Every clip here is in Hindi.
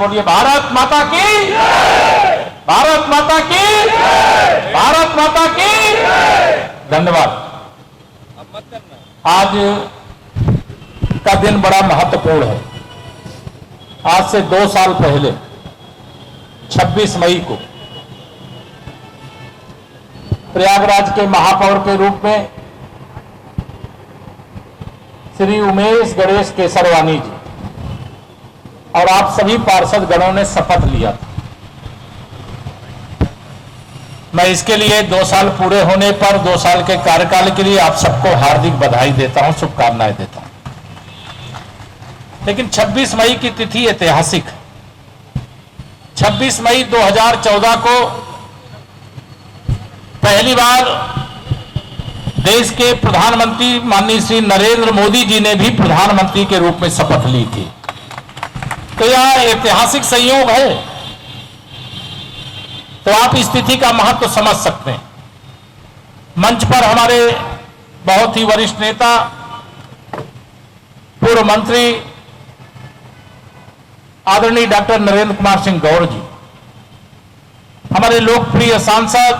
बोलिए भारत माता की, भारत माता की, भारत माता की। धन्यवाद। आज का दिन बड़ा महत्वपूर्ण है। आज से 2 साल पहले 26 मई को प्रयागराज के महापौर के रूप में श्री उमेश गणेश केसरवानी जी और आप सभी पार्षद गणों ने शपथ लिया था। मैं इसके लिए 2 साल पूरे होने पर 2 साल के कार्यकाल के लिए आप सबको हार्दिक बधाई देता हूं, शुभकामनाएं देता हूं। लेकिन 26 मई की तिथि ऐतिहासिक है। 26 मई 2014 को पहली बार देश के प्रधानमंत्री माननीय श्री नरेंद्र मोदी जी ने भी प्रधानमंत्री के रूप में शपथ ली थी। तो यह ऐतिहासिक संयोग है। तो आप इस तिथि का महत्व समझ सकते हैं। मंच पर हमारे बहुत ही वरिष्ठ नेता, पूर्व मंत्री आदरणीय डॉक्टर नरेंद्र कुमार सिंह गौर जी, हमारे लोकप्रिय सांसद,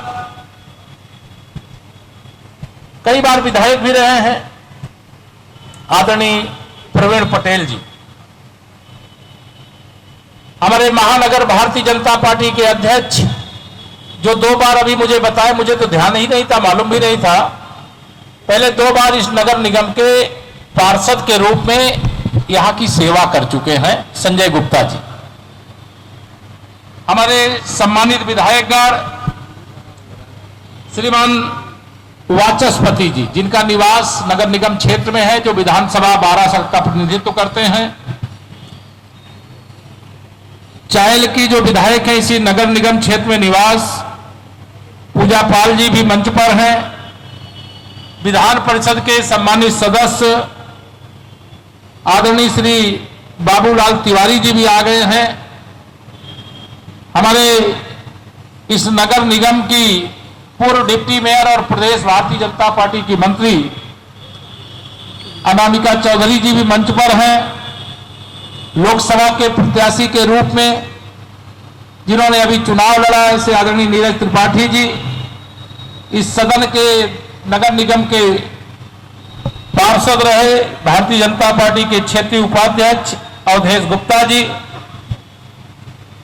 कई बार विधायक भी रहे हैं, आदरणीय प्रवीण पटेल जी, हमारे महानगर भारतीय जनता पार्टी के अध्यक्ष, जो 2 बार अभी मुझे बताए, मुझे तो ध्यान ही नहीं था, मालूम भी नहीं था, पहले 2 बार इस नगर निगम के पार्षद के रूप में यहां की सेवा कर चुके हैं, संजय गुप्ता जी, हमारे सम्मानित विधायकगण श्रीमान वाचस्पति जी, जिनका निवास नगर निगम क्षेत्र में है, जो विधानसभा 12 का प्रतिनिधित्व करते हैं, चायल की जो विधायक है इसी नगर निगम क्षेत्र में निवास, पूजा पाल जी भी मंच पर हैं, विधान परिषद के सम्मानित सदस्य आदरणीय श्री बाबूलाल तिवारी जी भी आ गए हैं, हमारे इस नगर निगम की पूर्व डिप्टी मेयर और प्रदेश भारतीय जनता पार्टी की मंत्री अनामिका चौधरी जी भी मंच पर हैं, लोकसभा के प्रत्याशी के रूप में जिन्होंने अभी चुनाव लड़ा है, ऐसे आदरणीय नीरज त्रिपाठी जी, इस सदन के नगर निगम के पार्षद रहे भारतीय जनता पार्टी के क्षेत्रीय उपाध्यक्ष अवधेश गुप्ता जी,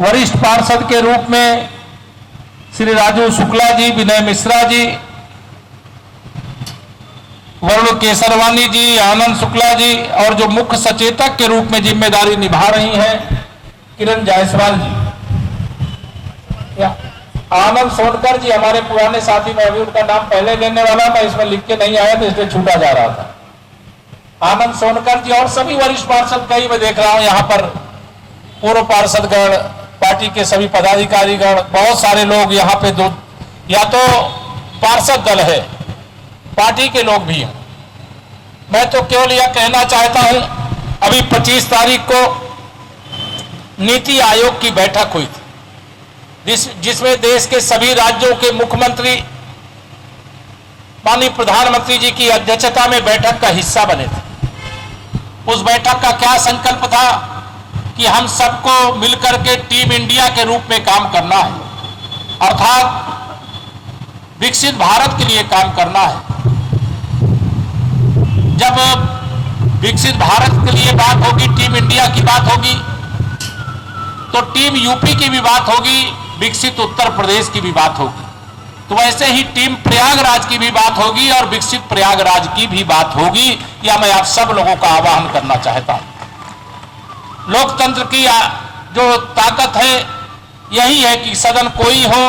वरिष्ठ पार्षद के रूप में श्री राजू शुक्ला जी, विनय मिश्रा जी, वरुण केसरवानी जी, आनंद शुक्ला जी, और जो मुख्य सचेतक के रूप में जिम्मेदारी निभा रही हैं किरण जायसवाल जी, आनंद सोनकर जी, हमारे पुराने साथी, मैं अभी उनका नाम पहले लेने वाला, मैं इसमें लिख के नहीं आया तो इसलिए छूटा जा रहा था, आनंद सोनकर जी, और सभी वरिष्ठ पार्षद, कई मैं देख रहा हूं यहां पर पूर्व पार्षदगण, पार्टी के सभी पदाधिकारीगण, बहुत सारे लोग यहाँ पे या तो पार्षद दल है, पार्टी के लोग भी हैं। मैं तो केवल यह कहना चाहता हूं, अभी 25 तारीख को नीति आयोग की बैठक हुई थी, जिसमें देश के सभी राज्यों के मुख्यमंत्री माननीय प्रधानमंत्री जी की अध्यक्षता में बैठक का हिस्सा बने थे। उस बैठक का क्या संकल्प था कि हम सबको मिलकर के टीम इंडिया के रूप में काम करना है, अर्थात विकसित भारत के लिए काम करना है। जब विकसित भारत के लिए बात होगी, टीम इंडिया की बात होगी, तो टीम यूपी की भी बात होगी, विकसित उत्तर प्रदेश की भी बात होगी, तो वैसे ही टीम प्रयागराज की भी बात होगी और विकसित प्रयागराज की भी बात होगी। या मैं आप सब लोगों का आह्वान करना चाहता हूं। लोकतंत्र की जो ताकत है यही है कि सदन कोई हो,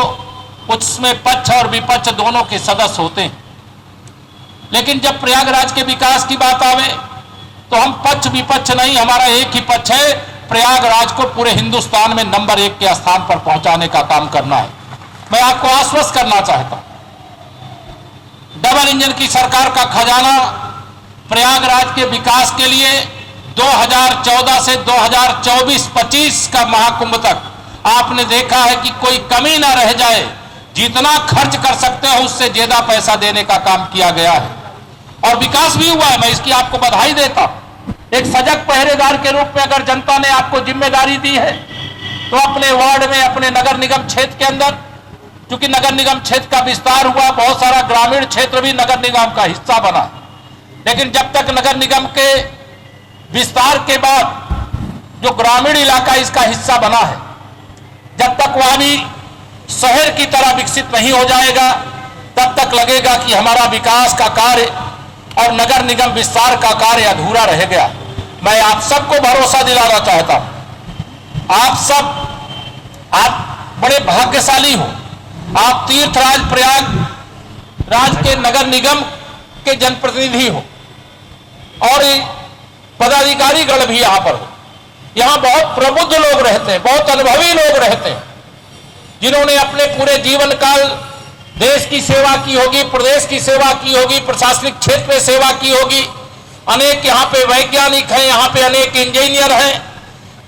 उसमें पक्ष और विपक्ष दोनों के सदस्य होते हैं। लेकिन जब प्रयागराज के विकास की बात आवे तो हम पक्ष विपक्ष नहीं, हमारा एक ही पक्ष है, प्रयागराज को पूरे हिंदुस्तान में नंबर 1 के स्थान पर पहुंचाने का काम करना है। मैं आपको आश्वस्त करना चाहता हूं, डबल इंजन की सरकार का खजाना प्रयागराज के विकास के लिए 2014 से 2024-25 का महाकुंभ तक आपने देखा है कि कोई कमी ना रह जाए, जितना खर्च कर सकते हो उससे ज्यादा पैसा देने का काम किया गया है और विकास भी हुआ है। मैं इसकी आपको बधाई देता हूं। एक सजग पहरेदार के रूप में अगर जनता ने आपको जिम्मेदारी दी है तो अपने वार्ड में, अपने नगर निगम क्षेत्र के अंदर, क्योंकि नगर निगम क्षेत्र का विस्तार हुआ, बहुत सारा ग्रामीण क्षेत्र भी नगर निगम का हिस्सा बना, लेकिन जब तक नगर निगम के विस्तार के बाद जो ग्रामीण इलाका इसका हिस्सा बना है, जब तक वह भी शहर की तरह विकसित नहीं हो जाएगा, तब तक लगेगा कि हमारा विकास का कार्य और नगर निगम विस्तार का कार्य अधूरा रह गया। मैं आप सबको भरोसा दिलाना चाहता हूं, आप बड़े भाग्यशाली हो, आप तीर्थराज प्रयागराज के नगर निगम के जनप्रतिनिधि हो और पदाधिकारी गण भी यहां पर हो। यहां बहुत प्रबुद्ध लोग रहते हैं, बहुत अनुभवी लोग रहते हैं, जिन्होंने अपने पूरे जीवन काल देश की सेवा की होगी, प्रदेश की सेवा की होगी, प्रशासनिक क्षेत्र में सेवा की होगी। अनेक यहाँ पे वैज्ञानिक हैं, यहाँ पे अनेक इंजीनियर हैं।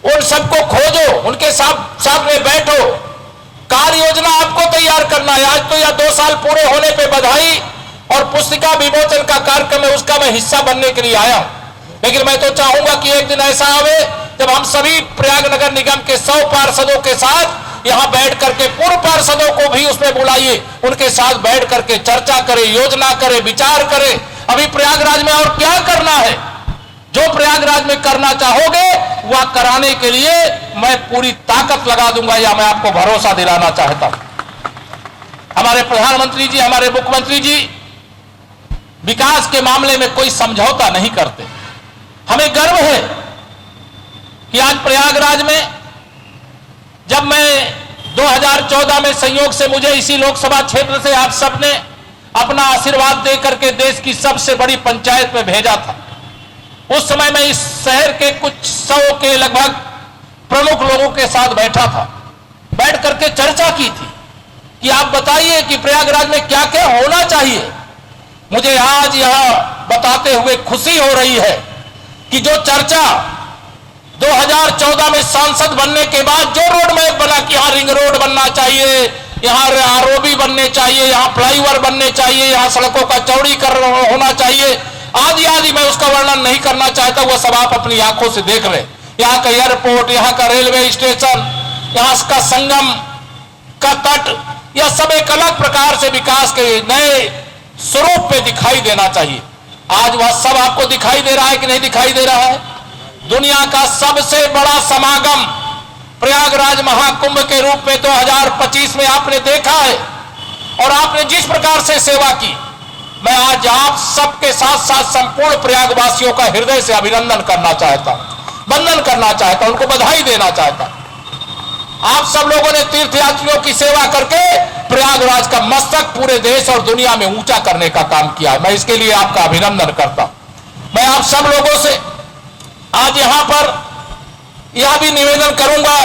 उन सबको खोजो, उनके साथ में बैठो, कार्य योजना आपको तैयार करना है। आज तो यह 2 साल पूरे होने पे बधाई और पुस्तिका विमोचन का कार्यक्रम है, उसका मैं हिस्सा बनने के लिए आया हूं। लेकिन मैं तो चाहूंगा कि एक दिन ऐसा आवे जब हम सभी प्रयाग नगर निगम के 100 पार्षदों के साथ यहां बैठ करके, पूर्व पार्षदों को भी उसमें बुलाइए, उनके साथ बैठ करके चर्चा करें, योजना करें, विचार करें। अभी प्रयागराज में और क्या करना है, जो प्रयागराज में करना चाहोगे वह कराने के लिए मैं पूरी ताकत लगा दूंगा, या मैं आपको भरोसा दिलाना चाहता हूं। हमारे प्रधानमंत्री जी, हमारे मुख्यमंत्री जी विकास के मामले में कोई समझौता नहीं करते। हमें गर्व है कि आज प्रयागराज में, जब मैं 2014 में संयोग से मुझे इसी लोकसभा क्षेत्र से आप सबने अपना आशीर्वाद दे करके देश की सबसे बड़ी पंचायत में भेजा था, उस समय मैं इस शहर के कुछ 100 के लगभग प्रमुख लोगों के साथ बैठा था, बैठ करके चर्चा की थी कि आप बताइए कि प्रयागराज में क्या क्या होना चाहिए। मुझे आज यह बताते हुए खुशी हो रही है कि जो चर्चा 2014 में सांसद बनने के बाद जो रोड मैप बना कि यहाँ रिंग रोड बनना चाहिए, यहाँ आरओबी बनने चाहिए, यहाँ फ्लाईओवर बनने चाहिए, यहाँ सड़कों का चौड़ीकरण होना चाहिए, आदि आदि, मैं उसका वर्णन नहीं करना चाहता, वह सब आप अपनी आंखों से देख रहे। यहाँ का एयरपोर्ट, यहाँ का रेलवे स्टेशन, यहाँ का संगम का तट, यह सब एक अलग प्रकार से विकास के नए स्वरूप पे दिखाई देना चाहिए। आज वह सब आपको दिखाई दे रहा है कि नहीं दिखाई दे रहा है? दुनिया का सबसे बड़ा समागम प्रयागराज महाकुंभ के रूप में 2025 में आपने देखा है, और आपने जिस प्रकार से सेवा की, मैं आज आप सबके साथ साथ संपूर्ण प्रयागवासियों का हृदय से अभिनंदन करना चाहता हूं, वंदन करना चाहता हूं, उनको बधाई देना चाहता हूं। आप सब लोगों ने तीर्थयात्रियों की सेवा करके प्रयागराज का मस्तक पूरे देश और दुनिया में ऊंचा करने का काम किया है, मैं इसके लिए आपका अभिनंदन करता हूं। मैं आप सब लोगों से आज यहां पर यह भी निवेदन करूंगा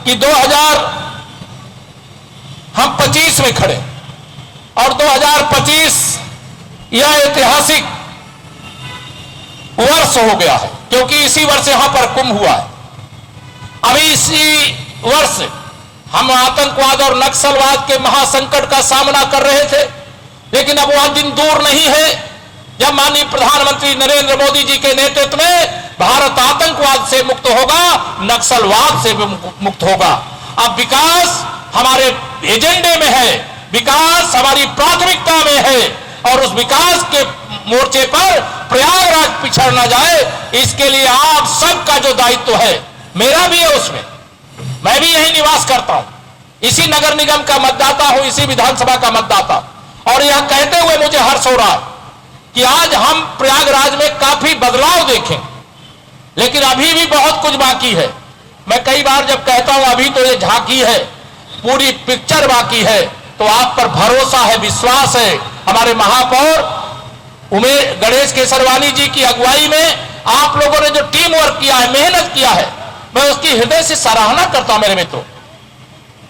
कि 2025 में खड़े, और 2025 यह ऐतिहासिक वर्ष हो गया है, क्योंकि इसी वर्ष यहां पर कुंभ हुआ है। अभी इसी वर्ष हम आतंकवाद और नक्सलवाद के महासंकट का सामना कर रहे थे, लेकिन अब वह दिन दूर नहीं है जब माननीय प्रधानमंत्री नरेंद्र मोदी जी के नेतृत्व में भारत आतंकवाद से मुक्त होगा, नक्सलवाद से भी मुक्त होगा। अब विकास हमारे एजेंडे में है, विकास हमारी प्राथमिकता में है, और उस विकास के मोर्चे पर प्रयागराज पिछड़ न जाए, इसके लिए आप सबका जो दायित्व है, मेरा भी है, उसमें मैं भी यही निवास करता हूं, इसी नगर निगम का मतदाता हूं, इसी विधानसभा का मतदाता, और यह कहते हुए मुझे हर्ष हो रहा है कि आज हम प्रयागराज में काफी बदलाव देखें, लेकिन अभी भी बहुत कुछ बाकी है। मैं कई बार जब कहता हूं अभी तो ये झांकी है, पूरी पिक्चर बाकी है, तो आप पर भरोसा है, विश्वास है। हमारे महापौर गणेश केसरवानी जी की अगुवाई में आप लोगों ने जो टीम वर्क किया है, मेहनत किया है, मैं उसकी हृदय से सराहना करता हूं मेरे मित्रों।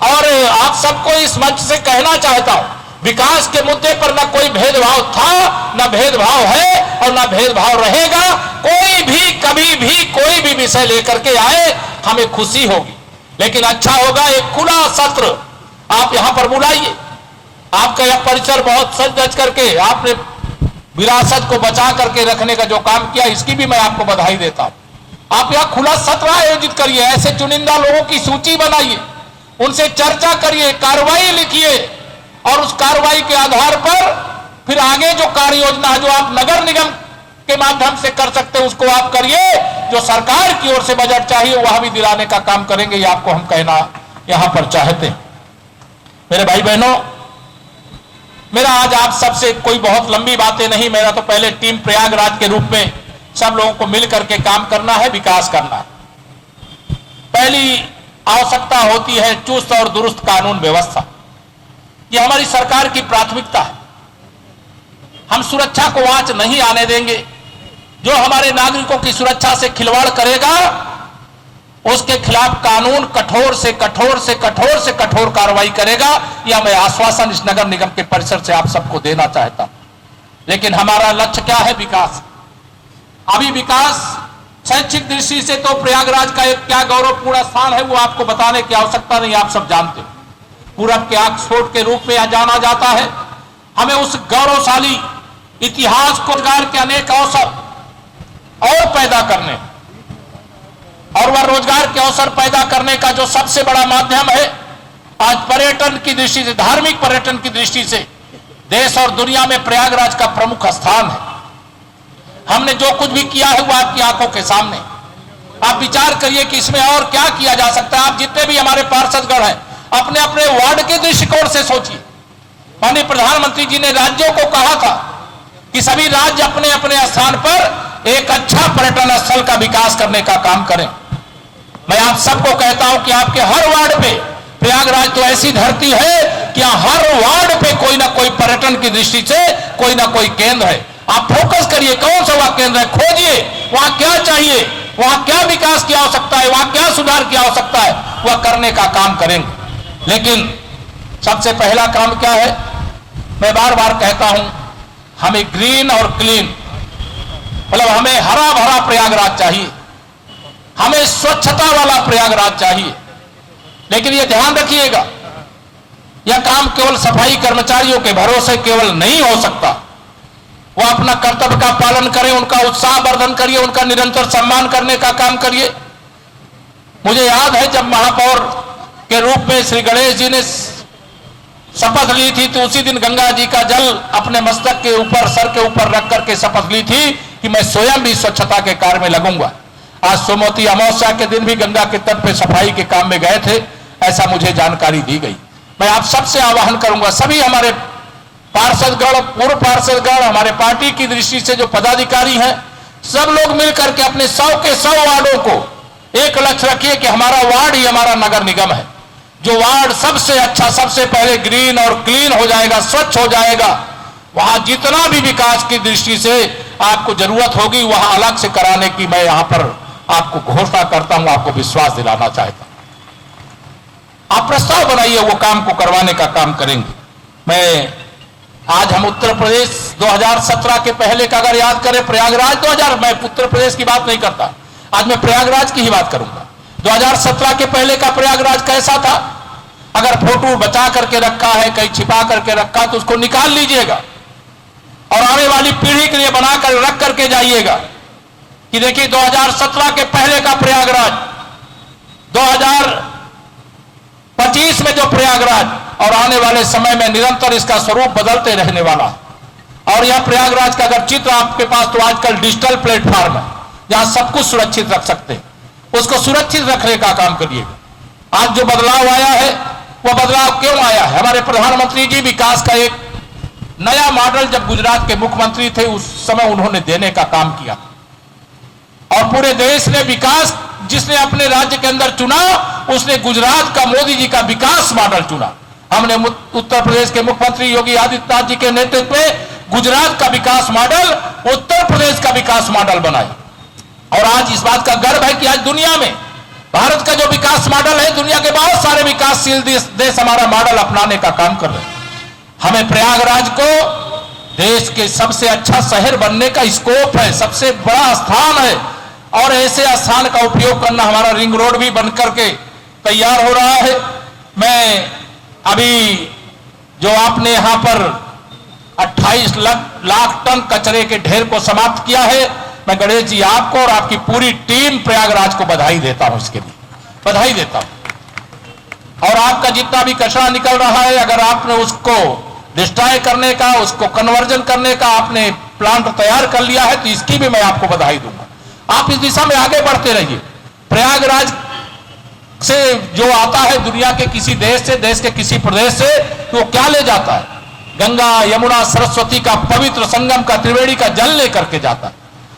और आप सबको इस मंच से कहना चाहता हूं, विकास के मुद्दे पर न कोई भेदभाव था, न भेदभाव है, और न भेदभाव रहेगा। कोई भी कभी भी कोई भी विषय लेकर के आए, हमें खुशी होगी, लेकिन अच्छा होगा एक खुला सत्र आप यहां पर बुलाइए। आपका यह परिसर बहुत सज धज करके आपने विरासत को बचा करके रखने का जो काम किया, इसकी भी मैं आपको बधाई देता हूं। आप यहाँ खुला सत्र आयोजित करिए, ऐसे चुनिंदा लोगों की सूची बनाइए, उनसे चर्चा करिए, कार्रवाई लिखिए और उस कार्रवाई के आधार पर फिर आगे जो कार्य योजना जो आप नगर निगम के माध्यम से कर सकते हैं उसको आप करिए। जो सरकार की ओर से बजट चाहिए वह भी दिलाने का काम करेंगे, ये आपको हम कहना यहां पर चाहते हैं। मेरे भाई बहनों, मेरा आज आप सबसे कोई बहुत लंबी बातें नहीं, मेरा तो पहले टीम प्रयागराज के रूप में सब लोगों को मिलकर के काम करना है, विकास करना है। पहली आवश्यकता होती है चुस्त और दुरुस्त कानून व्यवस्था। ये हमारी सरकार की प्राथमिकता है। हम सुरक्षा को आंच नहीं आने देंगे। जो हमारे नागरिकों की सुरक्षा से खिलवाड़ करेगा उसके खिलाफ कानून कठोर से कठोर से कठोर से कठोर कार्रवाई करेगा। यह मैं आश्वासन इस नगर निगम के परिसर से आप सबको देना चाहता हूं। लेकिन हमारा लक्ष्य क्या है? विकास। अभी विकास शैक्षिक दृष्टि से तो प्रयागराज का एक क्या गौरवपूर्ण स्थान है वो आपको बताने की आवश्यकता नहीं, आप सब जानते हो। पूरब के ऑक्सफोर्ड के रूप में जाना जाता है। हमें उस गौरवशाली इतिहास को रोजगार के अनेक अवसर और पैदा करने और वह रोजगार के अवसर पैदा करने का जो सबसे बड़ा माध्यम है, आज पर्यटन की दृष्टि से, धार्मिक पर्यटन की दृष्टि से देश और दुनिया में प्रयागराज का प्रमुख स्थान है। हमने जो कुछ भी किया है वो आपकी आंखों के सामने। आप विचार करिए कि इसमें और क्या किया जा सकता है। आप जितने भी हमारे पार्षदगण हैं अपने अपने वार्ड के दृष्टिकोण से सोचिए। माननीय प्रधानमंत्री जी ने राज्यों को कहा था कि सभी राज्य अपने अपने स्थान पर एक अच्छा पर्यटन स्थल का विकास करने का काम करें। मैं आप सबको कहता हूं कि आपके हर वार्ड पे, प्रयागराज तो ऐसी धरती है कि हर वार्ड पे कोई ना कोई पर्यटन की दृष्टि से कोई ना कोई केंद्र है। आप फोकस करिए कौन सा वह केंद्र है, खोजिए वहां क्या चाहिए, वहां क्या विकास की आवश्यकता है, वहां क्या सुधार की आवश्यकता है, वह करने का काम करेंगे। लेकिन सबसे पहला काम क्या है? मैं बार बार कहता हूं, हमें ग्रीन और क्लीन, मतलब हमें हरा भरा प्रयागराज चाहिए, हमें स्वच्छता वाला प्रयागराज चाहिए। लेकिन यह ध्यान रखिएगा, यह काम केवल सफाई कर्मचारियों के भरोसे केवल नहीं हो सकता। वो अपना कर्तव्य का पालन करें, उनका उत्साह वर्धन करिए, उनका निरंतर सम्मान करने का काम करिए। मुझे याद है जब महापौर के रूप में श्री गणेश जी ने शपथ ली थी तो उसी दिन गंगा जी का जल अपने मस्तक के ऊपर, सर के ऊपर रख करके शपथ ली थी कि मैं स्वयं भी स्वच्छता के कार्य में लगूंगा। आज सोमवती अमावस्या के दिन भी गंगा के तट पे सफाई के काम में गए थे, ऐसा मुझे जानकारी दी गई। मैं आप सबसे आह्वान करूंगा, सभी हमारे पार्षदगण, पूर्व पार्षदगण, हमारे पार्टी की दृष्टि से जो पदाधिकारी हैं, सब लोग मिलकर के अपने 100 के 100 वार्डों को एक लक्ष्य रखिए कि हमारा वार्ड ही हमारा नगर निगम है। जो वार्ड सबसे अच्छा, सबसे पहले ग्रीन और क्लीन हो जाएगा, स्वच्छ हो जाएगा, वहां जितना भी विकास की दृष्टि से आपको जरूरत होगी वहां अलग से कराने की मैं यहां पर आपको घोषणा करता हूं, आपको विश्वास दिलाना चाहता हूं। आप प्रस्ताव बनाइए, वो काम को करवाने का काम करेंगे। मैं आज हम उत्तर प्रदेश 2017 के पहले का अगर याद करें, प्रयागराज 2000, मैं उत्तर प्रदेश की बात नहीं करता, आज मैं प्रयागराज की ही बात करूंगा। 2017 के पहले का प्रयागराज कैसा था? अगर फोटो बचा करके रखा है, कहीं छिपा करके रखा तो उसको निकाल लीजिएगा और आने वाली पीढ़ी के लिए बनाकर रख करके जाइएगा कि देखिए 2017 के पहले का प्रयागराज, 2025 में जो प्रयागराज और आने वाले समय में निरंतर इसका स्वरूप बदलते रहने वाला। और यह प्रयागराज का अगर चित्र आपके पास, तो आजकल डिजिटल प्लेटफॉर्म है जहां सब कुछ सुरक्षित रख सकते हैं, उसको सुरक्षित रखने का काम करिएगा। आज जो बदलाव आया है वह बदलाव क्यों आया है? हमारे प्रधानमंत्री जी विकास का एक नया मॉडल जब गुजरात के मुख्यमंत्री थे उस समय उन्होंने देने का काम किया और पूरे देश ने विकास, जिसने अपने राज्य के अंदर चुना उसने गुजरात का, मोदी जी का विकास मॉडल चुना। हमने उत्तर प्रदेश के मुख्यमंत्री योगी आदित्यनाथ जी के नेतृत्व में गुजरात का विकास मॉडल उत्तर प्रदेश का विकास मॉडल बनाया। और आज इस बात का गर्व है कि आज दुनिया में भारत का जो विकास मॉडल है, दुनिया के बहुत सारे विकासशील देश हमारा मॉडल अपनाने का काम कर रहे हैं। हमें प्रयागराज को देश के सबसे अच्छा शहर बनने का स्कोप है, सबसे बड़ा स्थान है और ऐसे स्थान का उपयोग करना। हमारा रिंग रोड भी बनकर के तैयार हो रहा है। मैं अभी जो आपने यहां पर 28 लाख टन कचरे के ढेर को समाप्त किया है, मैं गणेश जी आपको और आपकी पूरी टीम प्रयागराज को बधाई देता हूं, इसके लिए बधाई देता हूं। और आपका जितना भी कचरा निकल रहा है, अगर आपने उसको डिस्ट्रॉय करने का, उसको कन्वर्जन करने का आपने प्लांट तैयार कर लिया है, तो इसकी भी मैं आपको बधाई दूंगा। आप इस दिशा में आगे बढ़ते रहिए। प्रयागराज से जो आता है दुनिया के किसी देश से, देश के किसी प्रदेश से, तो वो क्या ले जाता है? गंगा, यमुना, सरस्वती का पवित्र संगम का, त्रिवेणी का जल लेकर के जाता है।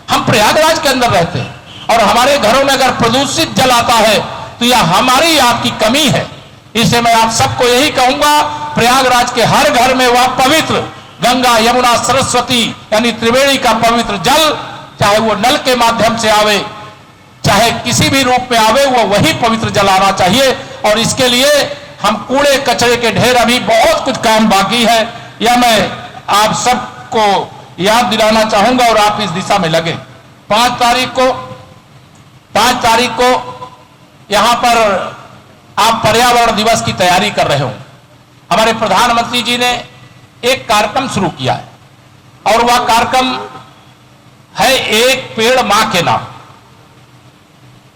हम प्रयागराज के अंदर रहते हैं और हमारे घरों में अगर प्रदूषित जल आता है तो यह हमारी आपकी कमी है। इससे मैं आप सबको यही कहूंगा, प्रयागराज के हर घर में वह पवित्र गंगा, यमुना, सरस्वती यानी त्रिवेणी का पवित्र जल, चाहे वो नल के माध्यम से आवे, चाहे किसी भी रूप में आवे, वो वही पवित्र जल आना चाहिए। और इसके लिए हम कूड़े कचरे के ढेर, अभी बहुत कुछ काम बाकी है, यह मैं आप सबको याद दिलाना चाहूंगा और आप इस दिशा में लगे। 5 तारीख को यहां पर आप पर्यावरण दिवस की तैयारी कर रहे हो। हमारे प्रधानमंत्री जी ने एक कार्यक्रम शुरू किया है और वह कार्यक्रम है एक पेड़ मां के नाम।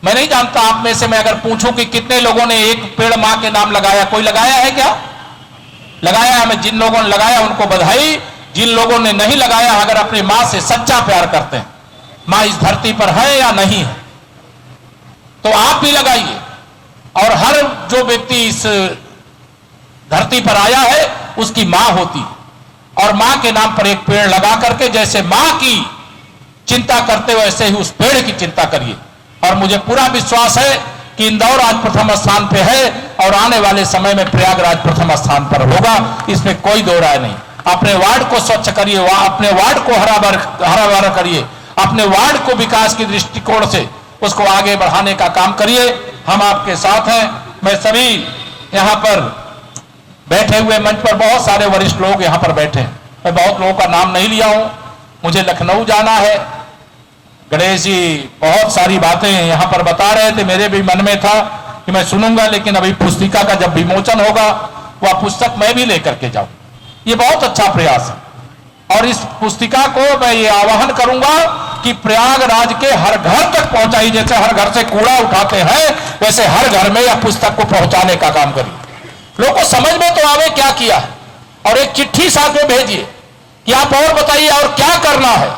मैं नहीं जानता आप में से मैं अगर पूछूं कि कितने लोगों ने एक पेड़ मां के नाम लगाया, कोई लगाया है क्या? लगाया है। मैं जिन लोगों ने लगाया उनको बधाई, जिन लोगों ने नहीं लगाया, अगर अपनी मां से सच्चा प्यार करते हैं, मां इस धरती पर है या नहीं है, तो आप भी लगाइए। और हर जो व्यक्ति इस धरती पर आया है उसकी मां होती है और मां के नाम पर एक पेड़ लगा करके जैसे मां की चिंता करते हो वैसे ही उस पेड़ की चिंता करिए। और मुझे पूरा विश्वास है कि इंदौर आज प्रथम स्थान पे है और आने वाले समय में प्रयागराज प्रथम स्थान पर होगा, इसमें कोई दो राय नहीं। अपने वार्ड को स्वच्छ करिए, अपने वार्ड को हरा भरा करिए, अपने वार्ड को विकास की दृष्टिकोण से उसको आगे बढ़ाने का काम करिए। हम आपके साथ हैं। मैं सभी यहां पर बैठे हुए मंच पर बहुत सारे वरिष्ठ लोग यहां पर बैठे हैं, मैं बहुत लोगों का नाम नहीं लिया हूं। मुझे लखनऊ जाना है। गणेश जी बहुत सारी बातें यहां पर बता रहे थे, मेरे भी मन में था कि मैं सुनूंगा, लेकिन अभी पुस्तिका का जब विमोचन होगा वह पुस्तक मैं भी लेकर के जाऊं। ये बहुत अच्छा प्रयास है और इस पुस्तिका को मैं ये आह्वान करूंगा कि प्रयागराज के हर घर तक पहुंचाई। जैसे हर घर से कूड़ा उठाते हैं वैसे हर घर में यह पुस्तक को पहुंचाने का काम करिए। लोगों को समझ में तो आवे क्या किया है और एक चिट्ठी साथ में भेजिए कि आप और बताइए और क्या करना है।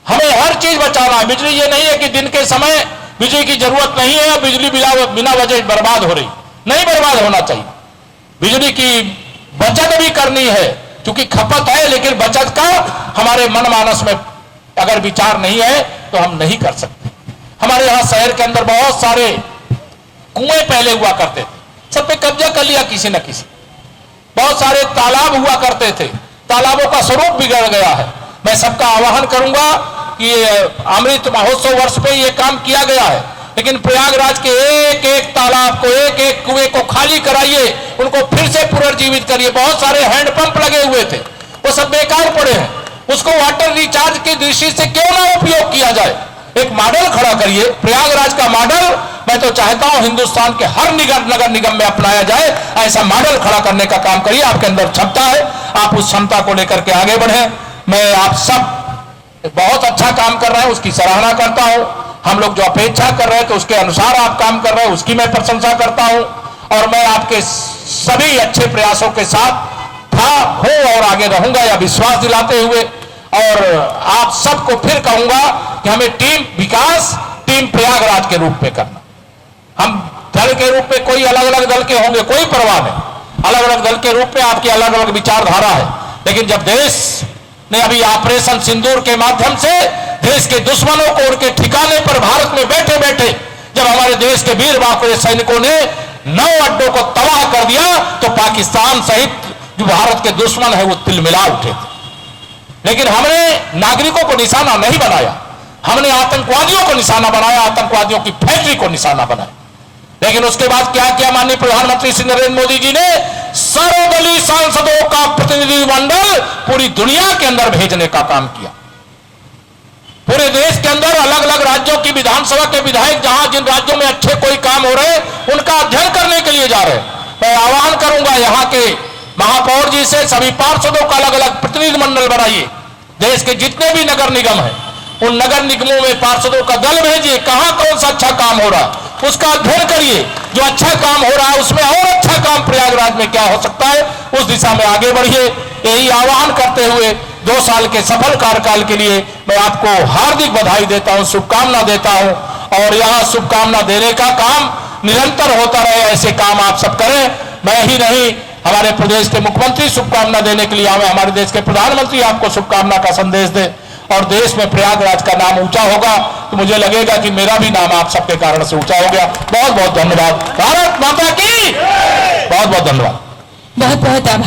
हमें हर चीज बचाना है। बिजली ये नहीं है कि दिन के समय बिजली की जरूरत नहीं है और बिजली बिना वजह बर्बाद हो रही, नहीं बर्बाद होना चाहिए। बिजली की बचत भी करनी है, क्योंकि खपत है, लेकिन बचत का हमारे मन मानस में अगर विचार नहीं है तो हम नहीं कर सकते। हमारे यहां शहर के अंदर बहुत सारे कुएं पहले हुआ करते थे, सब पे कब्जा कर लिया किसी न किसी। बहुत सारे तालाब हुआ करते थे, तालाबों का स्वरूप बिगड़ गया है। मैं सबका आह्वान करूंगा कि अमृत महोत्सव वर्ष पे ये काम किया गया है, लेकिन प्रयागराज के एक एक तालाब को, एक एक कुएं को खाली कराइए, उनको फिर से पुनर्जीवित करिए। बहुत सारे हैंडपंप लगे हुए थे, वो सब बेकार पड़े हैं, उसको वाटर रिचार्ज की दृष्टि से क्यों ना उपयोग किया जाए। एक मॉडल खड़ा करिए, प्रयागराज का मॉडल मैं तो चाहता हूं हिंदुस्तान के हर नगर निगम में अपनाया जाए। ऐसा मॉडल खड़ा करने का काम करिए। आपके अंदर क्षमता है, आप उस क्षमता को लेकर के आगे बढ़े। मैं आप सब बहुत अच्छा काम कर रहे हैं, उसकी सराहना करता हूं। हम लोग जो अपेक्षा कर रहे हैं तो उसके अनुसार आप काम कर रहे हैं, उसकी मैं प्रशंसा करता हूं। और मैं आपके सभी अच्छे प्रयासों के साथ था, हूं और आगे रहूंगा, यह विश्वास दिलाते हुए। और आप सबको फिर कहूंगा कि हमें टीम विकास, टीम प्रयागराज के रूप में करना। हम दल के रूप में कोई अलग अलग दल के होंगे, कोई परवाह नहीं। अलग अलग दल के रूप में आपकी अलग अलग विचारधारा है, लेकिन जब देश ने अभी ऑपरेशन सिंदूर के माध्यम से देश के दुश्मनों को उनके ठिकाने पर भारत में बैठे बैठे जब हमारे देश के वीर बांकुरे सैनिकों ने 9 अड्डों को तबाह कर दिया, तो पाकिस्तान सहित जो भारत के दुश्मन है वो तिलमिला उठे थे। लेकिन हमने नागरिकों को निशाना नहीं बनाया, हमने आतंकवादियों को निशाना बनाया, आतंकवादियों की फैक्ट्री को निशाना बनाया। लेकिन उसके बाद क्या किया माननीय प्रधानमंत्री श्री नरेंद्र मोदी जी ने? सर्वदलीय सांसदों का प्रतिनिधिमंडल पूरी दुनिया के अंदर भेजने का काम किया। पूरे देश के अंदर अलग अलग राज्यों की विधानसभा के विधायक जहां जिन राज्यों में अच्छे कोई काम हो रहे हैं उनका अध्ययन करने के लिए जा रहे हैं। मैं आह्वान करूंगा यहाँ के महापौर जी से, सभी पार्षदों का अलग अलग प्रतिनिधिमंडल बनाइए। देश के जितने भी नगर निगम है उन नगर निगमों में पार्षदों का दल भेजिए, कहां कौन सा अच्छा काम हो रहा उसका अध्ययन करिए, जो अच्छा काम हो रहा है उसमें और अच्छा काम प्रयागराज में क्या हो सकता है उस दिशा में आगे बढ़िए। यही आह्वान करते हुए 2 साल के सफल कार्यकाल के लिए मैं आपको हार्दिक बधाई देता हूं, शुभकामना देता हूं, और यहां शुभकामना देने का काम निरंतर होता रहे, ऐसे काम आप सब करें। मैं ही नहीं, हमारे प्रदेश के मुख्यमंत्री शुभकामना देने के लिए आवे, हमारे देश के प्रधानमंत्री आपको शुभकामना का संदेश दें, और देश में प्रयागराज का नाम ऊंचा होगा तो मुझे लगेगा कि मेरा भी नाम आप सबके कारण से ऊंचा हो गया। बहुत बहुत धन्यवाद। भारत माता की बहुत बहुत धन्यवाद। बहुत बहुत आभार।